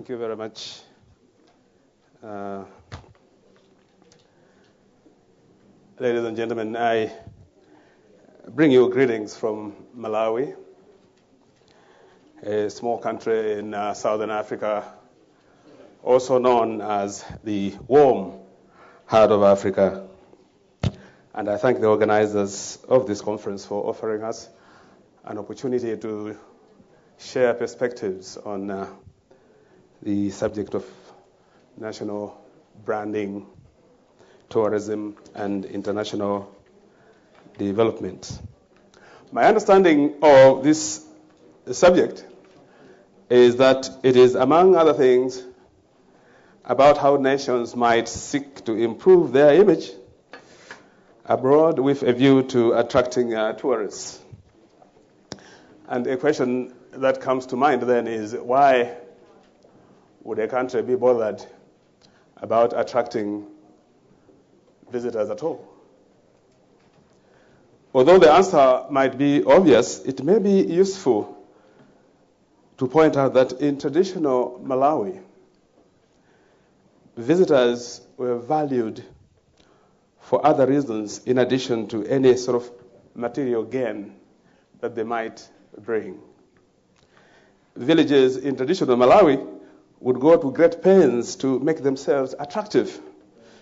Thank you very much. Ladies and gentlemen, I bring you greetings from Malawi, a small country in southern Africa, also known as the warm heart of Africa. And I thank the organizers of this conference for offering us an opportunity to share perspectives on the subject of national branding, tourism, and international development. My understanding of this subject is that it is, among other things, about how nations might seek to improve their image abroad with a view to attracting tourists. And a question that comes to mind then is, why would a country be bothered about attracting visitors at all? Although the answer might be obvious, it may be useful to point out that in traditional Malawi, visitors were valued for other reasons in addition to any sort of material gain that they might bring. Villages in traditional Malawi would go to great pains to make themselves attractive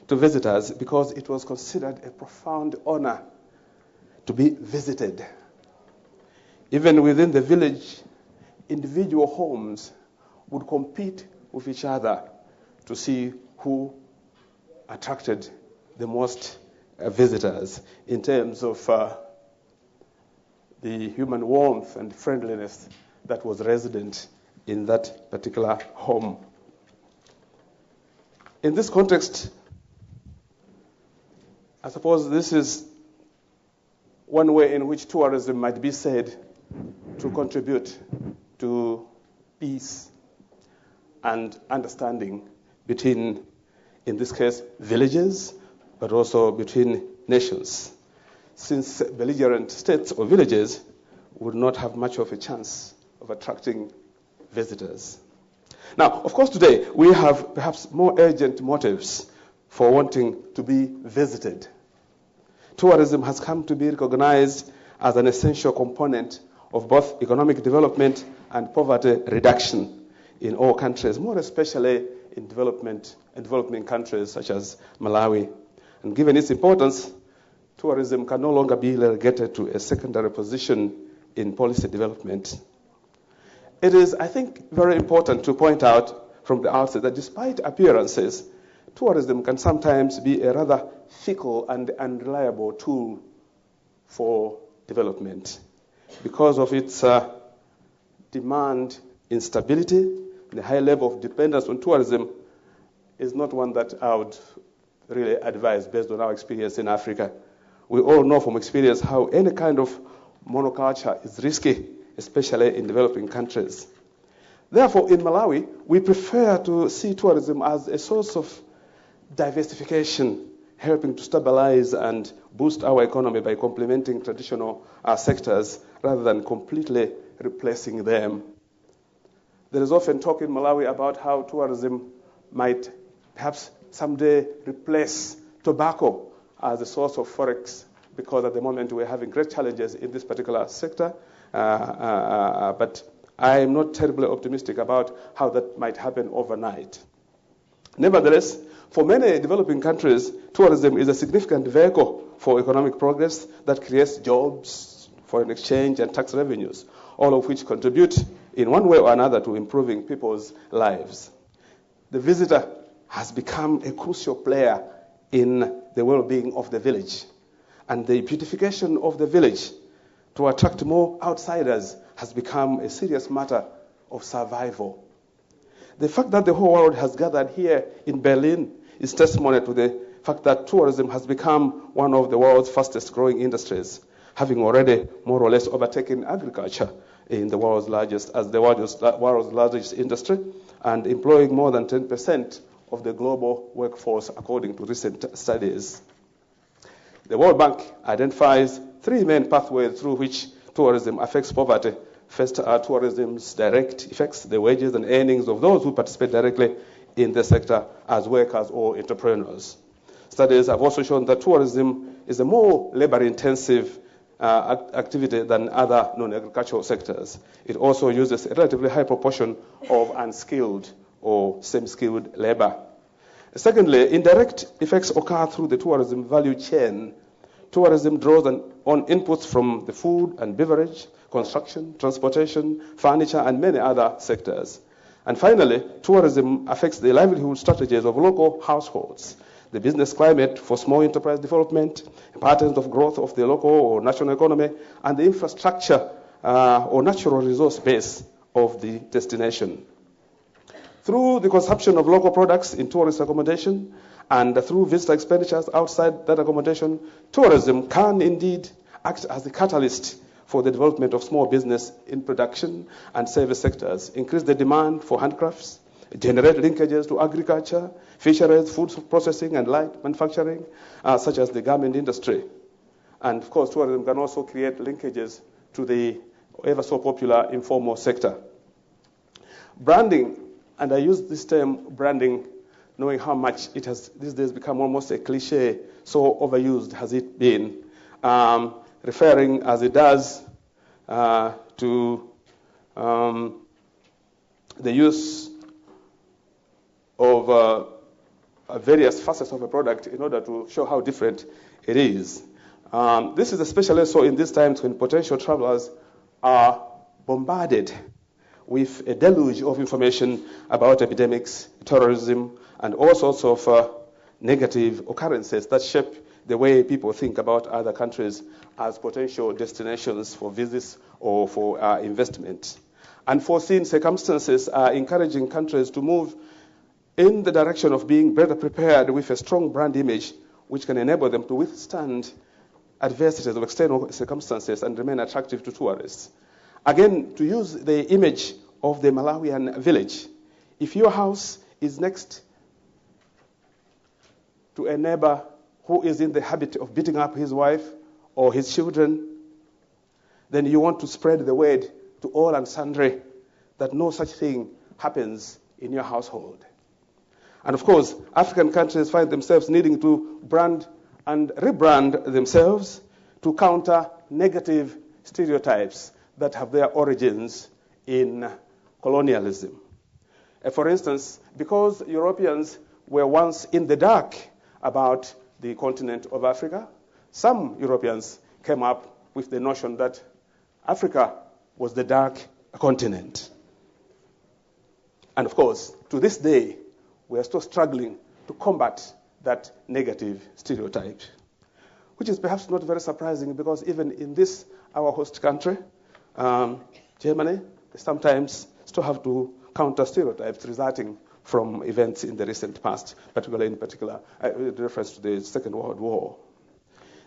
to visitors because it was considered a profound honor to be visited. Even within the village, individual homes would compete with each other to see who attracted the most visitors in terms of the human warmth and friendliness that was resident in that particular home. In this context, I suppose this is one way in which tourism might be said to contribute to peace and understanding between, in this case, villages, but also between nations, since belligerent states or villages would not have much of a chance of attracting visitors. Now, of course, today we have perhaps more urgent motives for wanting to be visited. Tourism has come to be recognized as an essential component of both economic development and poverty reduction in all countries, more especially in developing countries such as Malawi. And given its importance, tourism can no longer be relegated to a secondary position in policy development. It is, I think, very important to point out from the outset that despite appearances, tourism can sometimes be a rather fickle and unreliable tool for development because of its demand instability. The high level of dependence on tourism is not one that I would really advise based on our experience in Africa. We all know from experience how any kind of monoculture is risky, especially in developing countries. Therefore, in Malawi, we prefer to see tourism as a source of diversification, helping to stabilize and boost our economy by complementing traditional sectors rather than completely replacing them. There is often talk in Malawi about how tourism might perhaps someday replace tobacco as a source of forex, because at the moment we're having great challenges in this particular sector. But I am not terribly optimistic about how that might happen overnight. Nevertheless, for many developing countries, tourism is a significant vehicle for economic progress that creates jobs, foreign exchange, and tax revenues, all of which contribute in one way or another to improving people's lives. The visitor has become a crucial player in the well-being of the village, and the beautification of the village to attract more outsiders has become a serious matter of survival. The fact that the whole world has gathered here in Berlin is testimony to the fact that tourism has become one of the world's fastest growing industries, having already more or less overtaken agriculture in the world's largest industry, and employing more than 10% of the global workforce, according to recent studies. The World Bank identifies three main pathways through which tourism affects poverty. First are tourism's direct effects, the wages and earnings of those who participate directly in the sector as workers or entrepreneurs. Studies have also shown that tourism is a more labor-intensive activity than other non-agricultural sectors. It also uses a relatively high proportion of unskilled or semi-skilled labor. Secondly, indirect effects occur through the tourism value chain. Tourism draws on inputs from the food and beverage, construction, transportation, furniture, and many other sectors. And finally, tourism affects the livelihood strategies of local households, the business climate for small enterprise development, patterns of growth of the local or national economy, and the infrastructure or natural resource base of the destination. Through the consumption of local products in tourist accommodation and through visitor expenditures outside that accommodation, tourism can indeed act as the catalyst for the development of small business in production and service sectors, increase the demand for handcrafts, generate linkages to agriculture, fisheries, food processing, and light manufacturing, such as the garment industry. And of course, tourism can also create linkages to the ever so popular informal sector. Branding, and I use this term branding knowing how much it has these days become almost a cliche, so overused has it been, referring as it does to the use of various facets of a product in order to show how different it is. This is especially so in these times when potential travelers are bombarded with a deluge of information about epidemics, terrorism, and all sorts of negative occurrences that shape the way people think about other countries as potential destinations for visits or for investment. Unforeseen circumstances are encouraging countries to move in the direction of being better prepared with a strong brand image which can enable them to withstand adversities of external circumstances and remain attractive to tourists. Again, to use the image of the Malawian village, if your house is next to a neighbor who is in the habit of beating up his wife or his children, then you want to spread the word to all and sundry that no such thing happens in your household. And of course, African countries find themselves needing to brand and rebrand themselves to counter negative stereotypes that have their origins in colonialism. For instance, because Europeans were once in the dark about the continent of Africa, some Europeans came up with the notion that Africa was the dark continent. And of course, to this day, we are still struggling to combat that negative stereotype, which is perhaps not very surprising because even in this, our host country, Germany, they sometimes still have to counter stereotypes resulting from events in the recent past, particularly in reference to the Second World War.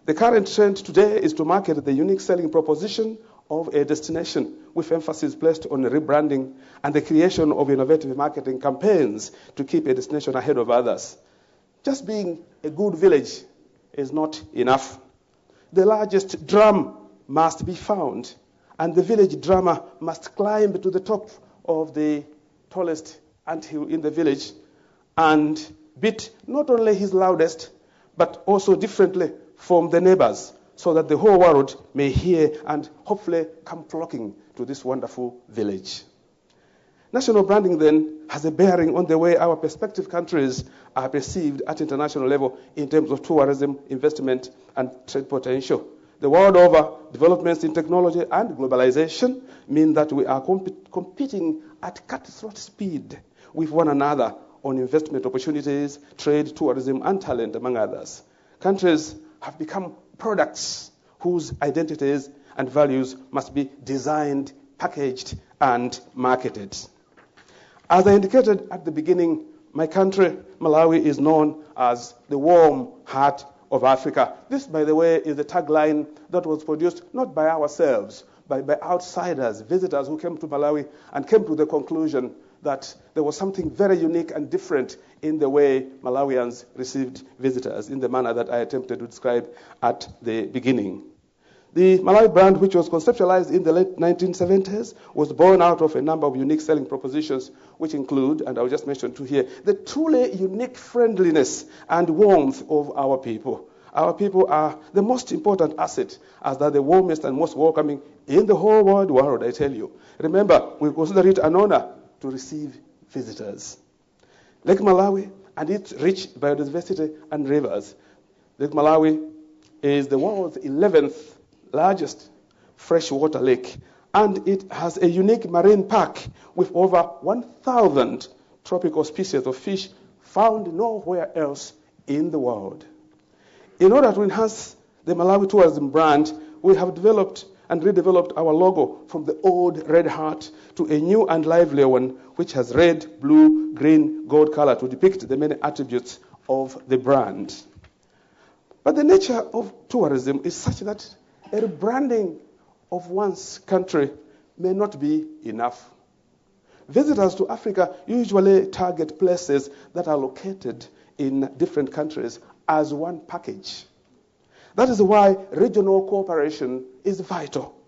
The current trend today is to market the unique selling proposition of a destination with emphasis placed on rebranding and the creation of innovative marketing campaigns to keep a destination ahead of others. Just being a good village is not enough. The largest drum must be found, and the village drummer must climb to the top of the tallest anthill in the village and beat not only his loudest, but also differently from the neighbors, so that the whole world may hear and hopefully come flocking to this wonderful village. National branding then has a bearing on the way our prospective countries are perceived at international level in terms of tourism, investment, and trade potential. The world over, developments in technology and globalization mean that we are competing at cutthroat speed with one another on investment opportunities, trade, tourism, and talent, among others. Countries have become products whose identities and values must be designed, packaged, and marketed. As I indicated at the beginning, my country, Malawi, is known as the warm heart of Africa. This, by the way, is the tagline that was produced not by ourselves, but by outsiders, visitors who came to Malawi and came to the conclusion that there was something very unique and different in the way Malawians received visitors, in the manner that I attempted to describe at the beginning. The Malawi brand, which was conceptualized in the late 1970s, was born out of a number of unique selling propositions, which include, and I'll just mention two here, the truly unique friendliness and warmth of our people. Our people are the most important asset, as they're the warmest and most welcoming in the whole wide world, I tell you. Remember, we consider it an honor to receive visitors. Lake Malawi and its rich biodiversity and rivers. Lake Malawi is the world's 11th largest freshwater lake, and it has a unique marine park with over 1,000 tropical species of fish found nowhere else in the world. In order to enhance the Malawi tourism brand, we have developed and redeveloped our logo from the old red heart to a new and livelier one, which has red, blue, green, gold color to depict the many attributes of the brand. But the nature of tourism is such that a rebranding of one's country may not be enough. Visitors to Africa usually target places that are located in different countries as one package. That is why regional cooperation is vital.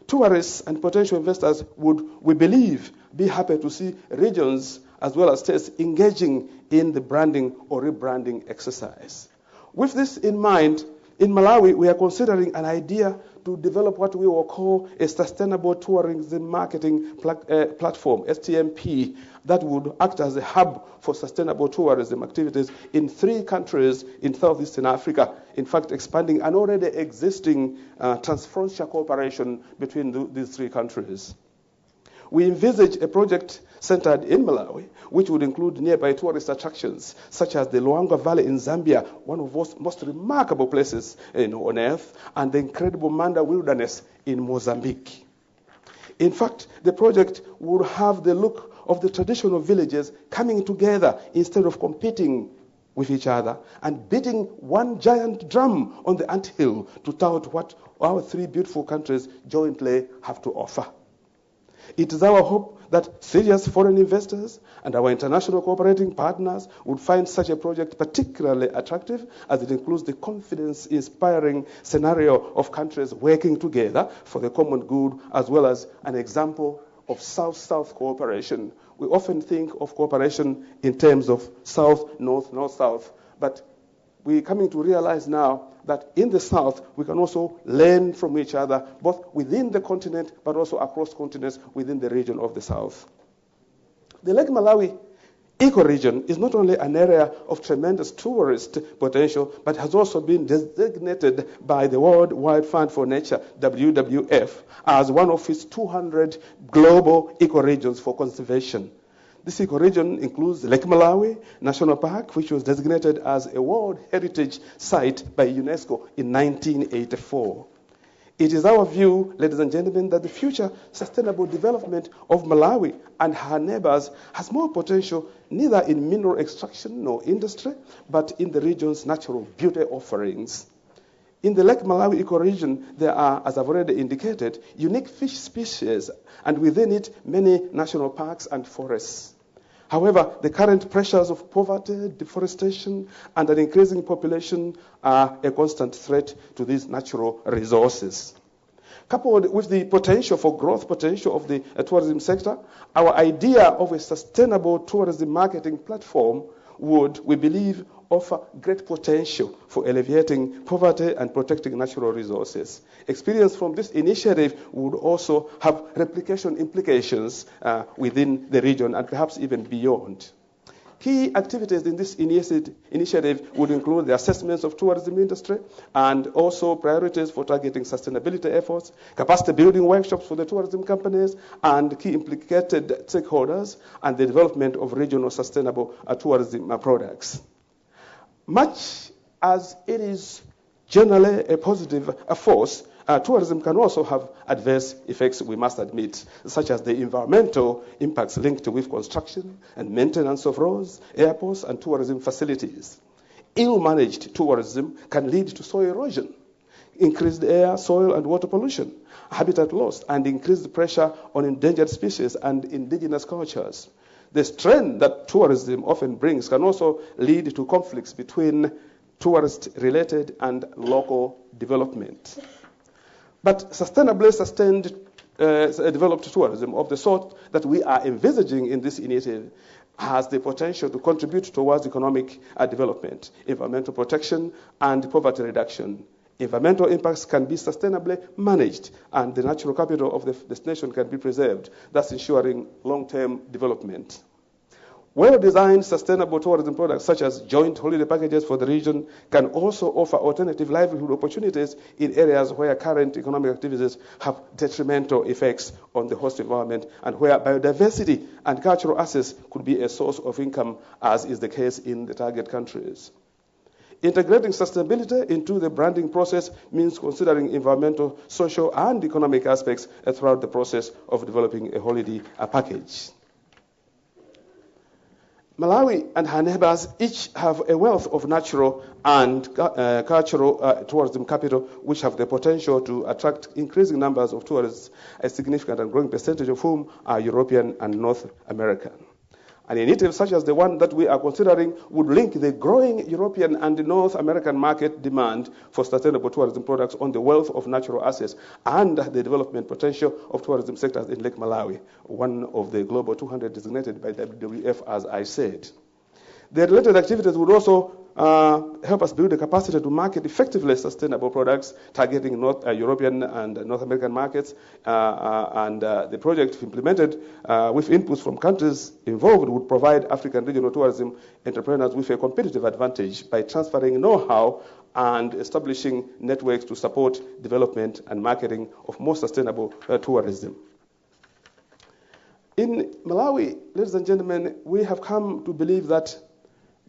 Tourists and potential investors would, we believe, be happy to see regions as well as states engaging in the branding or rebranding exercise. With this in mind, in Malawi, we are considering an idea to develop what we will call a sustainable tourism marketing platform, STMP, that would act as a hub for sustainable tourism activities in 3 countries in southeastern Africa, in fact expanding an already existing transfrontier cooperation between these 3 countries. We envisage a project centered in Malawi, which would include nearby tourist attractions, such as the Luangwa Valley in Zambia, one of the most remarkable places on earth, and the incredible Manda Wilderness in Mozambique. In fact, the project would have the look of the traditional villages coming together instead of competing with each other and beating one giant drum on the anthill to tout what our 3 beautiful countries jointly have to offer. It is our hope that serious foreign investors and our international cooperating partners would find such a project particularly attractive, as it includes the confidence-inspiring scenario of countries working together for the common good, as well as an example of South-South cooperation. We often think of cooperation in terms of South-North, North-South, but we're coming to realize now that in the South, we can also learn from each other, both within the continent, but also across continents within the region of the South. The Lake Malawi ecoregion is not only an area of tremendous tourist potential, but has also been designated by the World Wide Fund for Nature, WWF, as one of its 200 global ecoregions for conservation. This ecoregion includes Lake Malawi National Park, which was designated as a World Heritage Site by UNESCO in 1984. It is our view, ladies and gentlemen, that the future sustainable development of Malawi and her neighbors has more potential neither in mineral extraction nor industry, but in the region's natural beauty offerings. In the Lake Malawi ecoregion, there are, as I've already indicated, unique fish species, and within it, many national parks and forests. However, the current pressures of poverty, deforestation, and an increasing population are a constant threat to these natural resources. Coupled with the potential for growth potential of the tourism sector, our idea of a sustainable tourism marketing platform would, we believe, offer great potential for alleviating poverty and protecting natural resources. Experience from this initiative would also have replication implications within the region and perhaps even beyond. Key activities in this initiative would include the assessments of tourism industry and also priorities for targeting sustainability efforts, capacity building workshops for the tourism companies and key implicated stakeholders, and the development of regional sustainable tourism products. Much as it is generally a positive force, tourism can also have adverse effects, we must admit, such as the environmental impacts linked with construction and maintenance of roads, airports, and tourism facilities. Ill-managed tourism can lead to soil erosion, increased air, soil, and water pollution, habitat loss, and increased pressure on endangered species and indigenous cultures. The strain that tourism often brings can also lead to conflicts between tourist-related and local development. But sustainably sustained developed tourism of the sort that we are envisaging in this initiative has the potential to contribute towards economic development, environmental protection, and poverty reduction. Environmental impacts can be sustainably managed, and the natural capital of the destination can be preserved, thus ensuring long-term development. Well-designed sustainable tourism products such as joint holiday packages for the region can also offer alternative livelihood opportunities in areas where current economic activities have detrimental effects on the host environment and where biodiversity and cultural assets could be a source of income, as is the case in the target countries. Integrating sustainability into the branding process means considering environmental, social, and economic aspects throughout the process of developing a holiday package. Malawi and her neighbors each have a wealth of natural and cultural tourism capital, which have the potential to attract increasing numbers of tourists, a significant and growing percentage of whom are European and North American. An initiative such as the one that we are considering would link the growing European and North American market demand for sustainable tourism products on the wealth of natural assets and the development potential of tourism sectors in Lake Malawi, one of the global 200 designated by WWF, as I said. The related activities would also help us build the capacity to market effectively sustainable products targeting European and North American markets. The project, if implemented with inputs from countries involved, would provide African regional tourism entrepreneurs with a competitive advantage by transferring know-how and establishing networks to support development and marketing of more sustainable tourism. In Malawi, ladies and gentlemen, we have come to believe that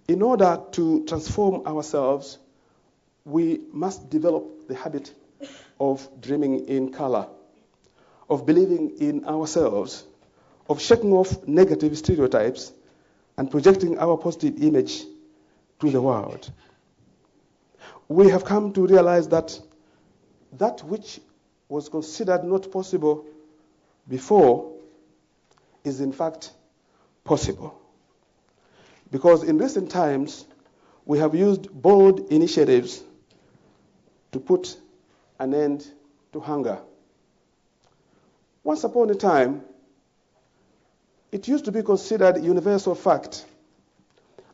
in order to transform ourselves, we must develop the habit of dreaming in color, of believing in ourselves, of shaking off negative stereotypes and projecting our positive image to the world. We have come to realize that that which was considered not possible before is in fact possible. Because in recent times, we have used bold initiatives to put an end to hunger. Once upon a time, it used to be considered a universal fact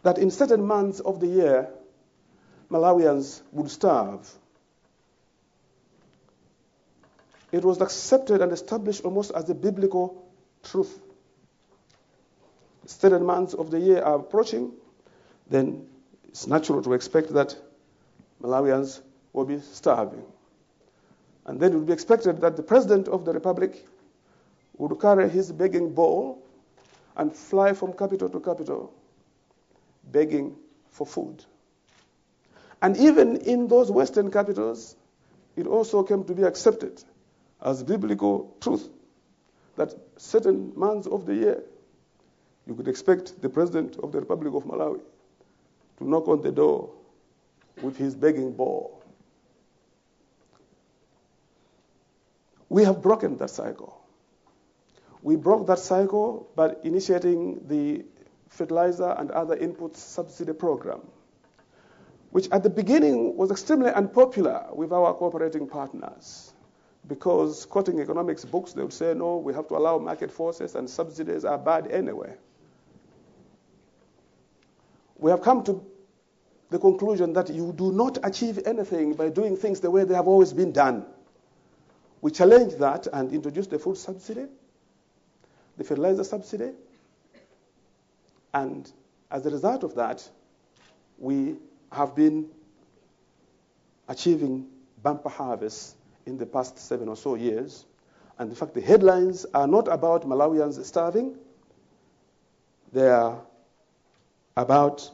that in certain months of the year, Malawians would starve. It was accepted and established almost as a biblical truth. Certain months of the year are approaching, then it's natural to expect that Malawians will be starving. And then it would be expected that the President of the Republic would carry his begging bowl and fly from capital to capital, begging for food. And even in those Western capitals, it also came to be accepted as biblical truth that certain months of the year, you could expect the President of the Republic of Malawi to knock on the door with his begging bowl. We have broken that cycle. We broke that cycle by initiating the fertilizer and other input subsidy program, which at the beginning was extremely unpopular with our cooperating partners. Because quoting economics books, they would say, no, we have to allow market forces and subsidies are bad anyway. We have come to the conclusion that you do not achieve anything by doing things the way they have always been done. We challenged that and introduced the food subsidy, the fertilizer subsidy, and as a result of that, we have been achieving bumper harvests in the past 7 or so years. And in fact, the headlines are not about Malawians starving. They are about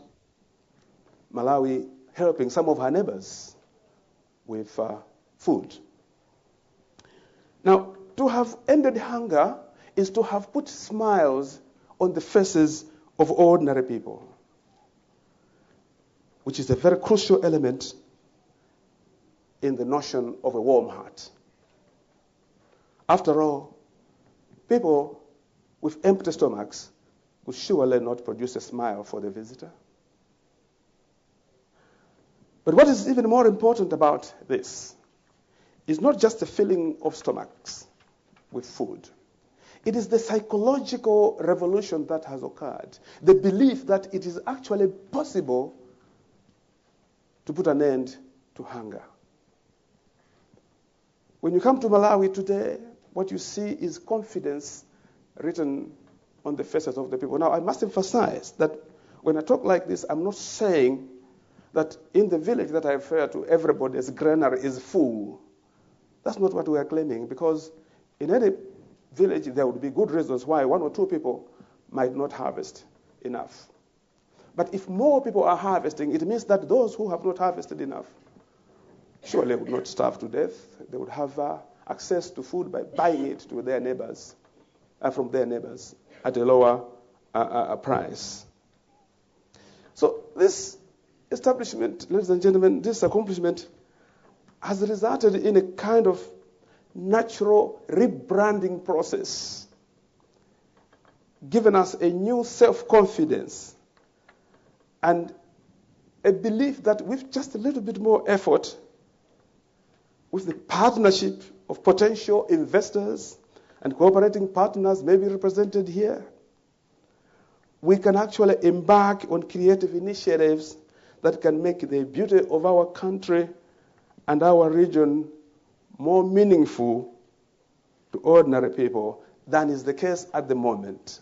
Malawi helping some of her neighbors with food. Now, to have ended hunger is to have put smiles on the faces of ordinary people, which is a very crucial element in the notion of a warm heart. After all, people with empty stomachs would surely not produce a smile for the visitor. But what is even more important about this is not just the filling of stomachs with food. It is the psychological revolution that has occurred. The belief that it is actually possible to put an end to hunger. When you come to Malawi today, what you see is confidence written on the faces of the people. Now, I must emphasize that when I talk like this, I'm not saying that in the village that I refer to, everybody's granary is full. That's not what we are claiming, because in any village, there would be good reasons why one or two people might not harvest enough. But if more people are harvesting, it means that those who have not harvested enough surely would not starve to death. They would have access to food by buying it to their neighbors, from their neighbors at a lower price. So this establishment, ladies and gentlemen, this accomplishment has resulted in a kind of natural rebranding process, given us a new self-confidence and a belief that with just a little bit more effort, with the partnership of potential investors and cooperating partners maybe represented here, we can actually embark on creative initiatives that can make the beauty of our country and our region more meaningful to ordinary people than is the case at the moment.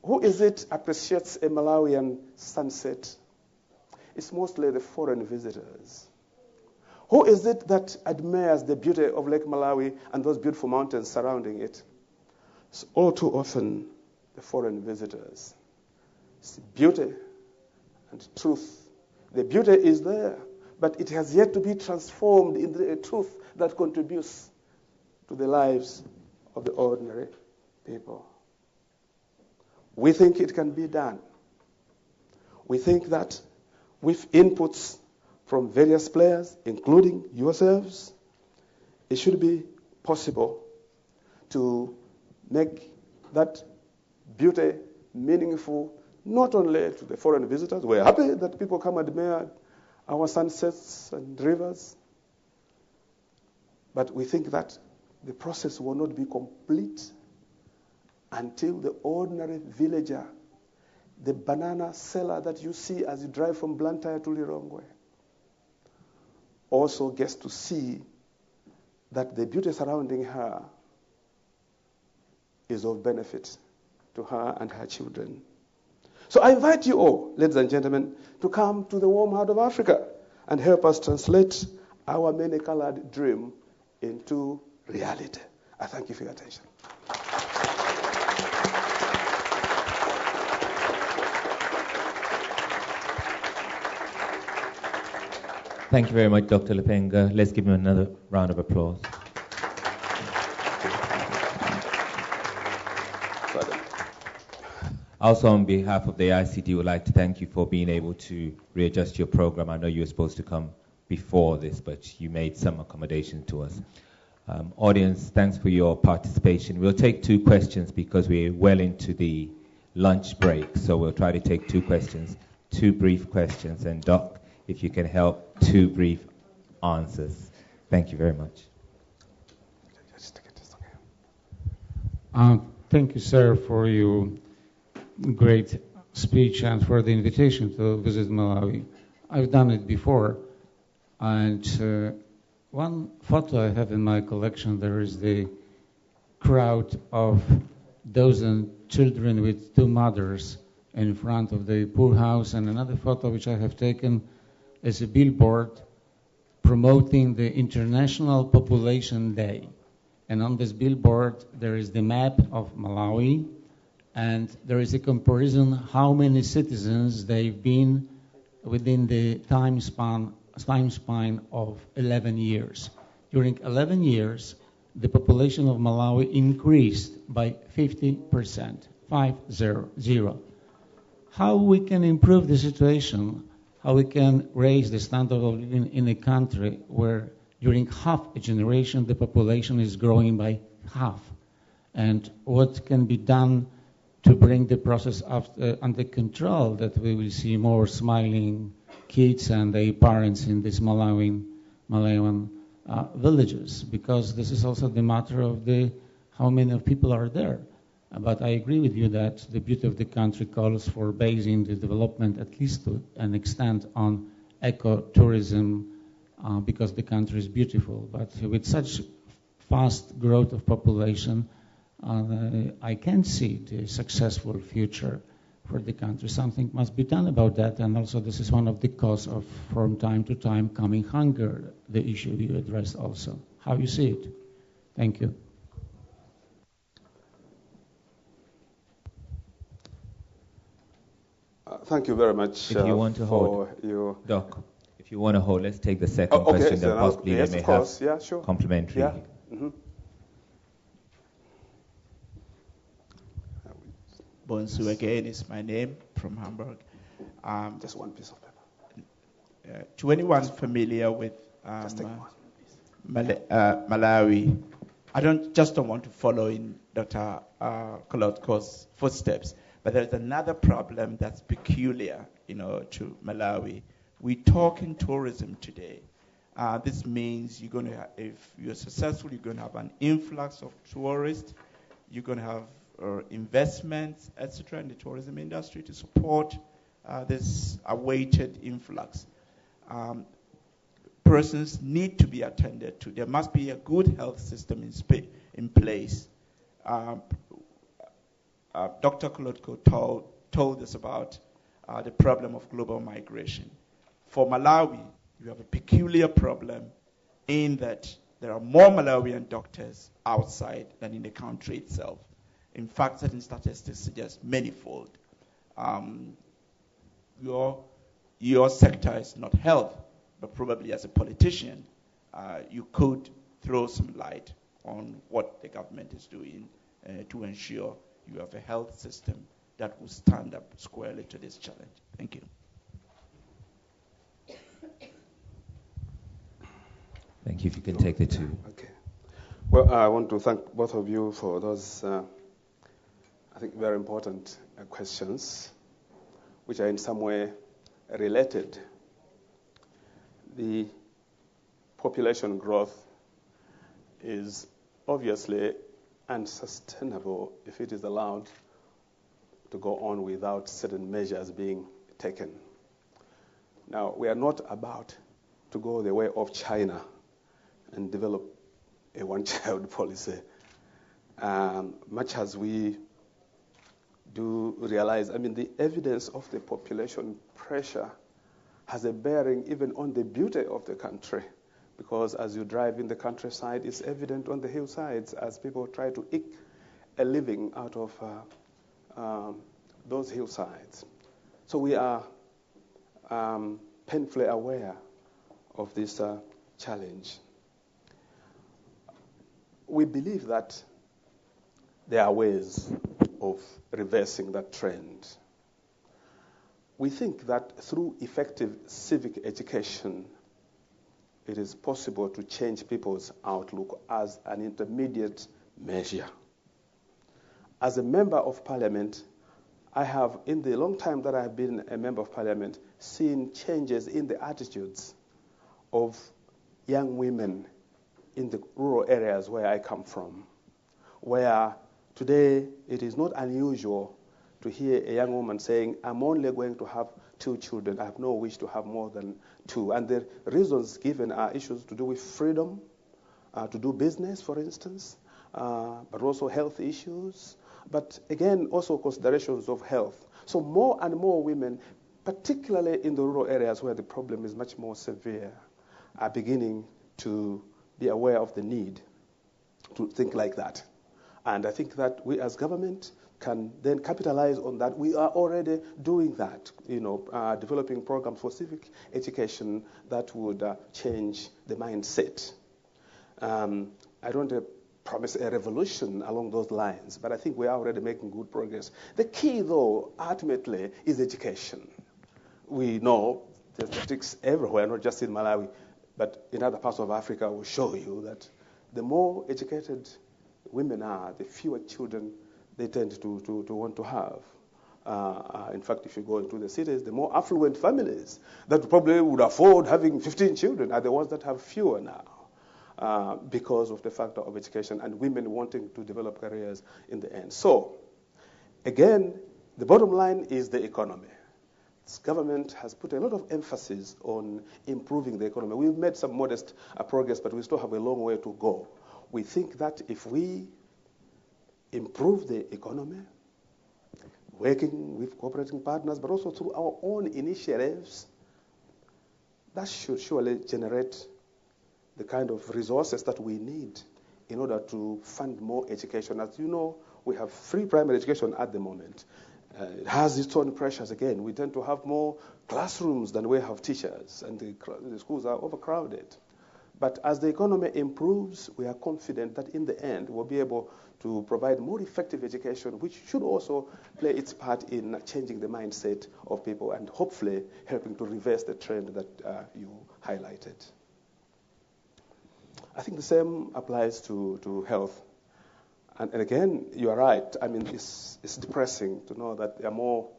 Who is it appreciates a Malawian sunset? It's mostly the foreign visitors. Who is it that admires the beauty of Lake Malawi and those beautiful mountains surrounding it? It's all too often the foreign visitors. It's beauty and truth. The beauty is there, but it has yet to be transformed into a truth that contributes to the lives of the ordinary people. We think it can be done. We think that with inputs from various players, including yourselves, it should be possible to make that beauty meaningful, not only to the foreign visitors. We're happy that people come admire our sunsets and rivers, but we think that the process will not be complete until the ordinary villager, the banana seller that you see as you drive from Blantyre to Lilongwe, also gets to see that the beauty surrounding her is of benefit to her and her children. So I invite you all, ladies and gentlemen, to come to the warm heart of Africa and help us translate our many-colored dream into reality. I thank you for your attention. Thank you very much, Dr. Lipenga. Let's give him another round of applause. Also, on behalf of the ICD, would like to thank you for being able to readjust your program. I know you were supposed to come before this, but you made some accommodation to us. Audience, thanks for your participation. We'll take 2 questions because we're well into the lunch break, so we'll try to take 2 questions, 2 brief questions, and Doc, if you can help, 2 brief answers. Thank you very much. Thank you, sir, for your great speech and for the invitation to visit Malawi. I've done it before, and one photo I have in my collection, there is the crowd of dozen children with 2 mothers in front of the poorhouse, and another photo which I have taken is a billboard promoting the International Population Day. And on this billboard, there is the map of Malawi, and there is a comparison how many citizens they've been within the time span of 11 years. During 11 years, the population of Malawi increased by 50%, 50. How we can improve the situation, how we can raise the standard of living in a country where during half a generation the population is growing by half, and what can be done to bring the process under control, that we will see more smiling kids and their parents in this Malawian villages, because this is also the matter of how many people are there. But I agree with you that the beauty of the country calls for basing the development, at least to an extent, on ecotourism, because the country is beautiful. But with such fast growth of population, I can't see the successful future for the country. Something must be done about that, and also this is one of the causes of, from time to time, coming hunger, the issue you addressed also. How you see it? Thank you. Thank you very much if you want to hold, your... Doc, if you want to hold, let's take the second question, then possibly yes, they may have yeah, sure. Complementary. Yeah. Mm-hmm. Bonsu again is my name, from Hamburg. Just one piece of paper. To anyone familiar with Malawi, I don't want to follow in Dr. Kolotko's footsteps, but there's another problem that's peculiar, to Malawi. We talk in tourism today. This means you're going to if you're successful, you're going to have an influx of tourists. You're going to have investments, etc., in the tourism industry to support this awaited influx. Persons need to be attended to. There must be a good health system in place. Dr. Kolotko told us about the problem of global migration. For Malawi, you have a peculiar problem in that there are more Malawian doctors outside than in the country itself. In fact, certain statistics suggest manifold. Your sector is not health, but probably as a politician, you could throw some light on what the government is doing to ensure you have a health system that will stand up squarely to this challenge. Thank you. Thank you. If you can take the two. Okay. Well, I want to thank both of you for those, I think, very important questions, which are in some way related. The population growth is obviously unsustainable if it is allowed to go on without certain measures being taken. Now, we are not about to go the way of China and develop a one-child policy. Much as we do realize, the evidence of the population pressure has a bearing even on the beauty of the country, because as you drive in the countryside, it's evident on the hillsides as people try to eke a living out of those hillsides. So we are painfully aware of this challenge. We believe that there are ways of reversing that trend. We think that through effective civic education, it is possible to change people's outlook as an intermediate measure. As a member of parliament, I have, in the long time that I have been a member of parliament, seen changes in the attitudes of young women in the rural areas where I come from, where today it is not unusual to hear a young woman saying, I'm only going to have 2 children. I have no wish to have more than 2. And the reasons given are issues to do with freedom, to do business, for instance, but also health issues, but again, also considerations of health. So more and more women, particularly in the rural areas where the problem is much more severe, are beginning to be aware of the need to think like that. And I think that we as government can then capitalize on that. We are already doing that, developing programs for civic education that would change the mindset. I don't promise a revolution along those lines, but I think we are already making good progress. The key, though, ultimately, is education. We know there's statistics everywhere, not just in Malawi, but in other parts of Africa will show you that the more educated women are, the fewer children they tend to want to have. In fact, if you go into the cities, the more affluent families that probably would afford having 15 children are the ones that have fewer now. because of the factor of education and women wanting to develop careers in the end. So, again, the bottom line is the economy. This government has put a lot of emphasis on improving the economy. We've made some modest progress, but we still have a long way to go. We think that if we improve the economy, working with cooperating partners, but also through our own initiatives, that should surely generate the kind of resources that we need in order to fund more education. As you know, we have free primary education at the moment. It has its own pressures again. We tend to have more classrooms than we have teachers, and the schools are overcrowded. But as the economy improves, we are confident that in the end we'll be able to provide more effective education, which should also play its part in changing the mindset of people and hopefully helping to reverse the trend that you highlighted. I think the same applies to health. And again, you are right. I mean, it's depressing to know that there are more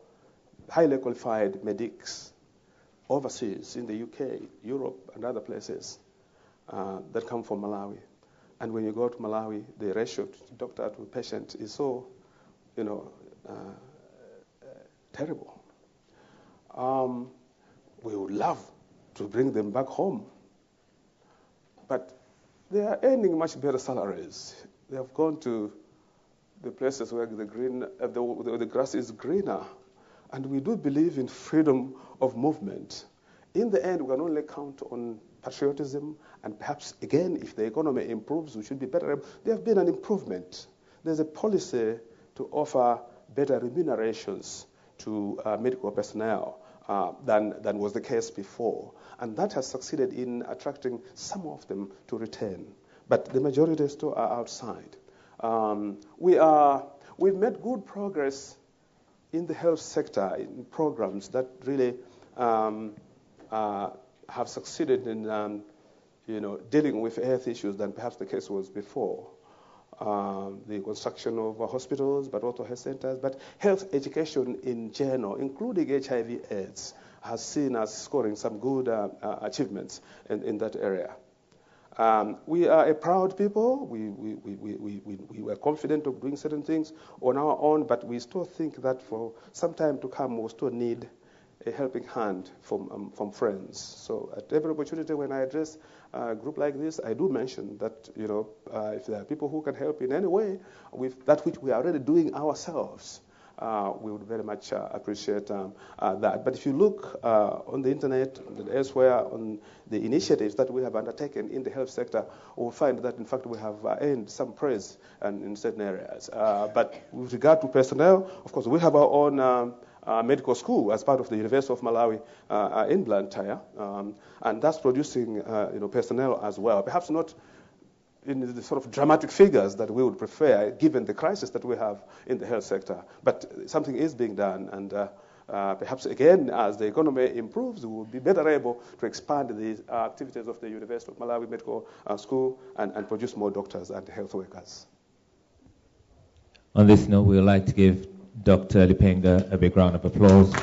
highly qualified medics overseas in the UK, Europe, and other places that come from Malawi. And when you go to Malawi, the ratio of doctor to patient is so, terrible. We would love to bring them back home, but they are earning much better salaries. They have gone to the places where the grass is greener. And we do believe in freedom of movement. In the end, we can only count on patriotism, and perhaps, again, if the economy improves, we should be better. There have been an improvement. There's a policy to offer better remunerations to medical personnel than was the case before. And that has succeeded in attracting some of them to return. But the majority still are outside. We've made good progress in the health sector, in programs that really have succeeded in dealing with health issues than perhaps the case was before. The construction of hospitals, but also health centers. But health education in general, including HIV/AIDS, has seen us scoring some good achievements in that area. We are a proud people. We were confident of doing certain things on our own, but we still think that for some time to come, we'll still need a helping hand from friends. So at every opportunity when I address a group like this, I do mention that, if there are people who can help in any way with that which we are already doing ourselves, we would very much appreciate that. But if you look on the internet and elsewhere on the initiatives that we have undertaken in the health sector, we'll find that, in fact, we have earned some praise in certain areas. But with regard to personnel, of course, we have our own medical school as part of the University of Malawi in Blantyre, and that's producing personnel as well. Perhaps not in the sort of dramatic figures that we would prefer, given the crisis that we have in the health sector. But something is being done, and perhaps again, as the economy improves, we will be better able to expand the activities of the University of Malawi Medical School and produce more doctors and health workers. On this note, we would like to give Dr. Lipenga a big round of applause.